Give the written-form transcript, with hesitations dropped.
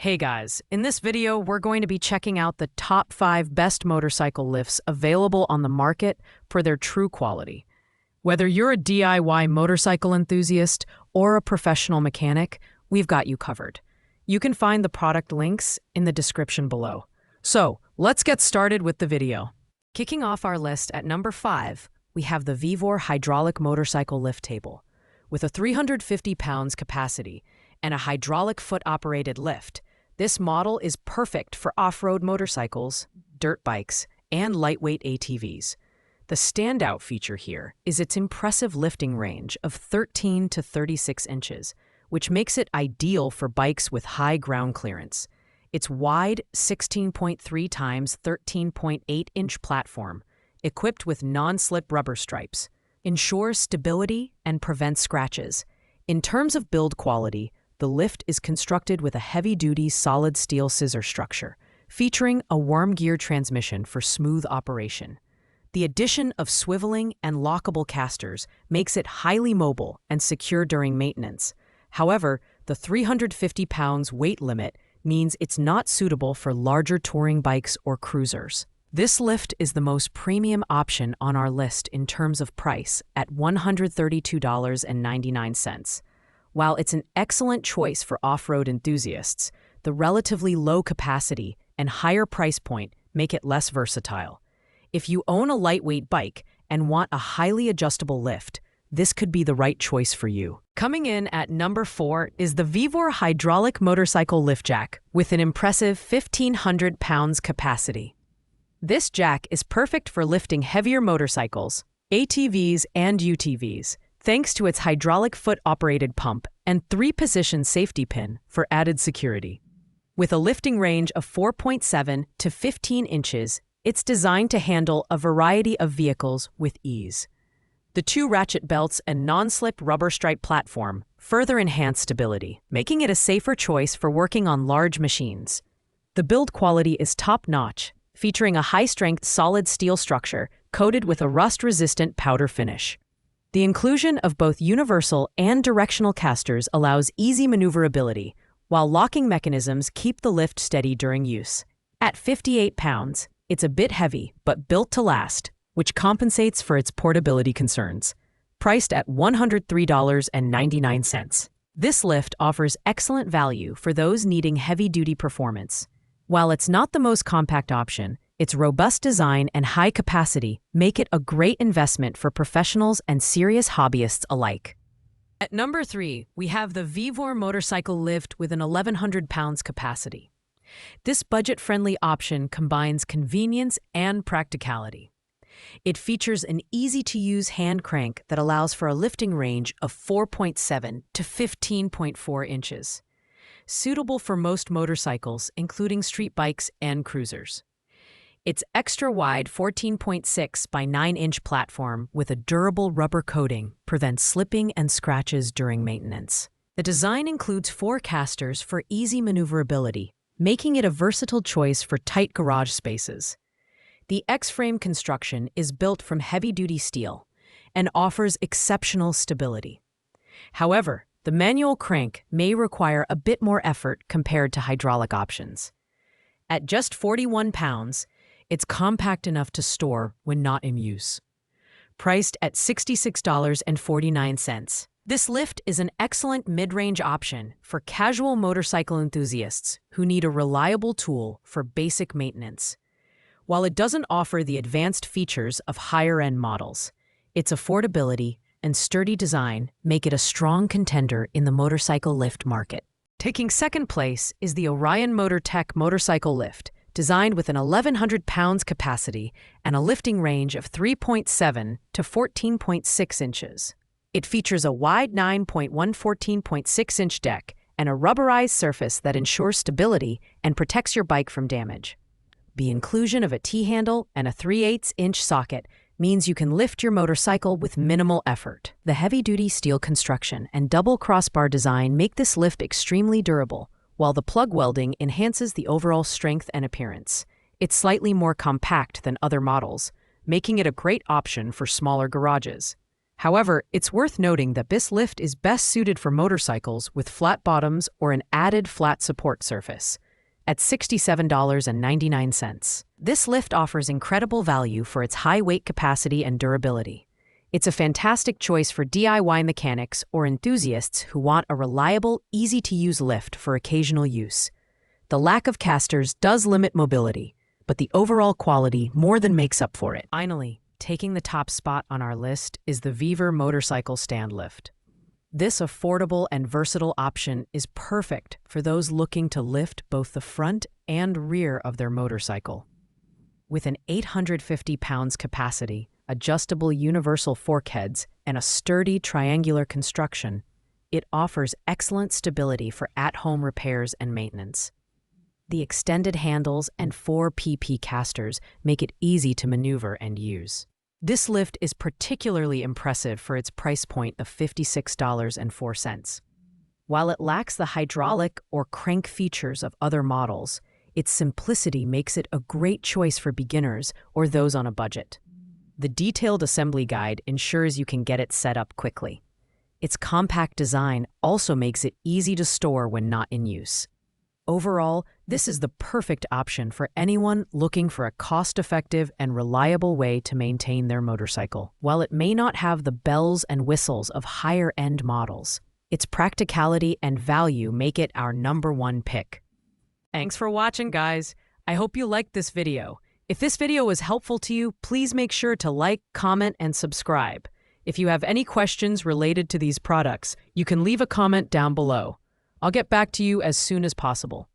Hey guys, in this video, we're going to be checking out the top 5 best motorcycle lifts available on the market for their true quality. Whether you're a DIY motorcycle enthusiast or a professional mechanic, we've got you covered. You can find the product links in the description below. So, let's get started with the video. Kicking off our list at number 5, we have the Vevor hydraulic motorcycle lift table. With a 350 pounds capacity and a hydraulic foot-operated lift, this model is perfect for off-road motorcycles, dirt bikes, and lightweight ATVs. The standout feature here is its impressive lifting range of 13 to 36 inches, which makes it ideal for bikes with high ground clearance. Its wide 16.3 times 13.8-inch platform, equipped with non-slip rubber stripes, ensures stability and prevents scratches. In terms of build quality, the lift is constructed with a heavy-duty solid steel scissor structure, featuring a worm gear transmission for smooth operation. The addition of swiveling and lockable casters makes it highly mobile and secure during maintenance. However, the 350 pounds weight limit means it's not suitable for larger touring bikes or cruisers. This lift is the most premium option on our list in terms of price at $132.99. While it's an excellent choice for off-road enthusiasts, the relatively low capacity and higher price point make it less versatile. If you own a lightweight bike and want a highly adjustable lift, this could be the right choice for you. Coming in at number 4 is the Vevor hydraulic motorcycle lift jack with an impressive 1,500 pounds capacity. This jack is perfect for lifting heavier motorcycles, ATVs, and UTVs, thanks to its hydraulic foot-operated pump and 3-position safety pin for added security. With a lifting range of 4.7 to 15 inches, it's designed to handle a variety of vehicles with ease. The 2 ratchet belts and non-slip rubber stripe platform further enhance stability, making it a safer choice for working on large machines. The build quality is top-notch, featuring a high-strength solid steel structure coated with a rust-resistant powder finish. The inclusion of both universal and directional casters allows easy maneuverability, while locking mechanisms keep the lift steady during use. At 58 pounds, it's a bit heavy, but built to last, which compensates for its portability concerns. Priced at $103.99. This lift offers excellent value for those needing heavy-duty performance. While it's not the most compact option, its robust design and high capacity make it a great investment for professionals and serious hobbyists alike. At number 3, we have the Vevor motorcycle lift with an 1,100 pounds capacity. This budget-friendly option combines convenience and practicality. It features an easy-to-use hand crank that allows for a lifting range of 4.7 to 15.4 inches, suitable for most motorcycles, including street bikes and cruisers. Its extra-wide 14.6 by 9-inch platform with a durable rubber coating prevents slipping and scratches during maintenance. The design includes 4 casters for easy maneuverability, making it a versatile choice for tight garage spaces. The X-frame construction is built from heavy-duty steel and offers exceptional stability. However, the manual crank may require a bit more effort compared to hydraulic options. At just 41 pounds, it's compact enough to store when not in use. Priced at $66.49, this lift is an excellent mid-range option for casual motorcycle enthusiasts who need a reliable tool for basic maintenance. While it doesn't offer the advanced features of higher-end models, its affordability and sturdy design make it a strong contender in the motorcycle lift market. Taking second place is the Orion MotorTech motorcycle lift, designed with an 1,100 pounds capacity and a lifting range of 3.7 to 14.6 inches. It features a wide 14.6-inch deck and a rubberized surface that ensures stability and protects your bike from damage. The inclusion of a T-handle and a 3/8-inch socket means you can lift your motorcycle with minimal effort. The heavy-duty steel construction and double crossbar design make this lift extremely durable, while the plug welding enhances the overall strength and appearance. It's slightly more compact than other models, making it a great option for smaller garages. However, it's worth noting that this lift is best suited for motorcycles with flat bottoms or an added flat support surface at $67.99. This lift offers incredible value for its high weight capacity and durability. It's a fantastic choice for DIY mechanics or enthusiasts who want a reliable, easy-to-use lift for occasional use. The lack of casters does limit mobility, but the overall quality more than makes up for it. Finally, taking the top spot on our list is the Viver Motorcycle Stand Lift. This affordable and versatile option is perfect for those looking to lift both the front and rear of their motorcycle. With an 850 pounds capacity, adjustable universal fork heads, and a sturdy triangular construction, it offers excellent stability for at-home repairs and maintenance. The extended handles and 4 PP casters make it easy to maneuver and use. This lift is particularly impressive for its price point of $56.04. While it lacks the hydraulic or crank features of other models, its simplicity makes it a great choice for beginners or those on a budget. The detailed assembly guide ensures you can get it set up quickly. Its compact design also makes it easy to store when not in use. Overall, this is the perfect option for anyone looking for a cost-effective and reliable way to maintain their motorcycle. While it may not have the bells and whistles of higher-end models, its practicality and value make it our #1 pick. Thanks for watching, guys. I hope you liked this video. If this video was helpful to you, please make sure to like, comment, and subscribe. If you have any questions related to these products, you can leave a comment down below. I'll get back to you as soon as possible.